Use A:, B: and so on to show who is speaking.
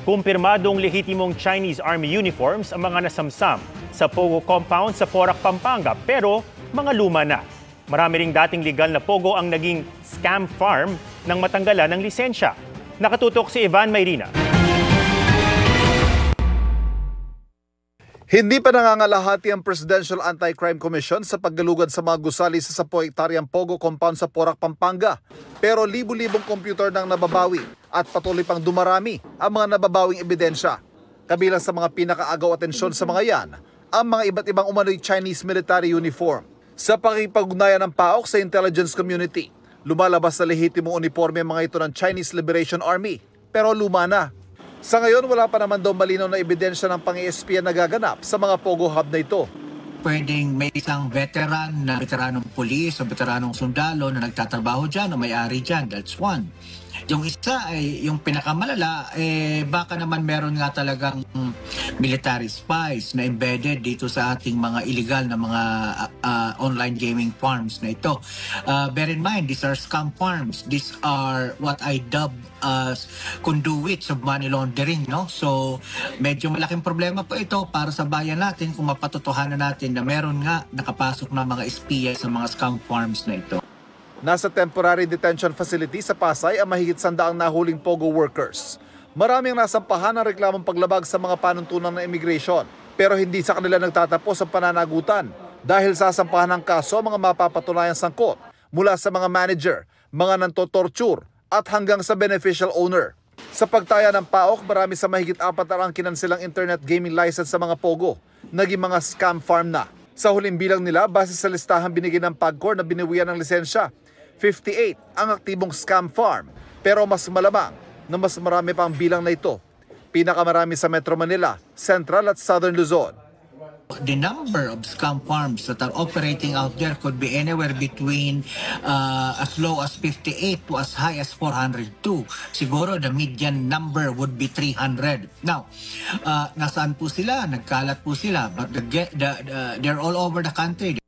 A: Kumpirmadong lehitimong Chinese Army uniforms ang mga nasamsam sa Pogo compound sa Porac, Pampanga, pero mga luma na. Marami ring dating legal na Pogo ang naging scam farm nang matanggalan ng lisensya. Nakatutok si Ivan Mayrina.
B: Hindi pa nangangalahati ang Presidential Anti-Crime Commission sa paggalugad sa mga gusali sa 10 hektaryang Pogo compound sa Porac, Pampanga. Pero libu-libong computer nang nababawi at patuloy pang dumarami ang mga nababawing ebidensya. Kabilang sa mga pinakaagaw atensyon sa mga yan, ang mga iba't ibang umano'y Chinese military uniform. Sa pakipag-ugnayan ng PAOK sa intelligence community, lumalabas na lehitimong uniforme mga ito ng Chinese Liberation Army, pero luma na. Sa ngayon, wala pa naman daw malinaw na ebidensya ng pang-ESP na nagaganap sa mga Pogo hub na ito.
C: Pwedeng may isang veteran na veteranong pulis o veteranong sundalo na nagtatrabaho dyan o may-ari dyan. That's one. Yung isa ay yung pinakamalala, baka naman meron nga talagang military spies na embedded dito sa ating mga illegal na mga online gaming farms na ito. Bear in mind, these are scam farms. These are what I dub as conduits of money laundering, no? So, medyo malaking problema po ito para sa bayan natin kung mapatotohanan natin na meron nga nakapasok na mga espiya sa mga scam farms na ito.
B: Nasa temporary detention facility sa Pasay ang mahigit 100 nahuling Pogo workers. Maraming nasampahan ng reklamong paglabag sa mga panuntunan ng immigration, pero hindi sa kanila nagtatapos ang pananagutan dahil sasampahan ng kaso ang mga mapapatunayang sangkot mula sa mga manager, mga nantotorture at hanggang sa beneficial owner. Sa pagtaya ng PAOK, marami sa mahigit 4 ang kinansilang internet gaming license sa mga Pogo, naging mga scam farm na. Sa huling bilang nila, base sa listahan binigay ng PAGCOR na biniwian ng lisensya, 58 ang aktibong scam farm, pero mas malamang na mas marami pang bilang na ito. Pinakamarami sa Metro Manila, Central at Southern Luzon.
C: The number of scam farms that are operating out there could be anywhere between as low as 58 to as high as 402. Siguro the median number would be 300. Now, nasaan po sila? Nagkalat po sila. But they're all over the country.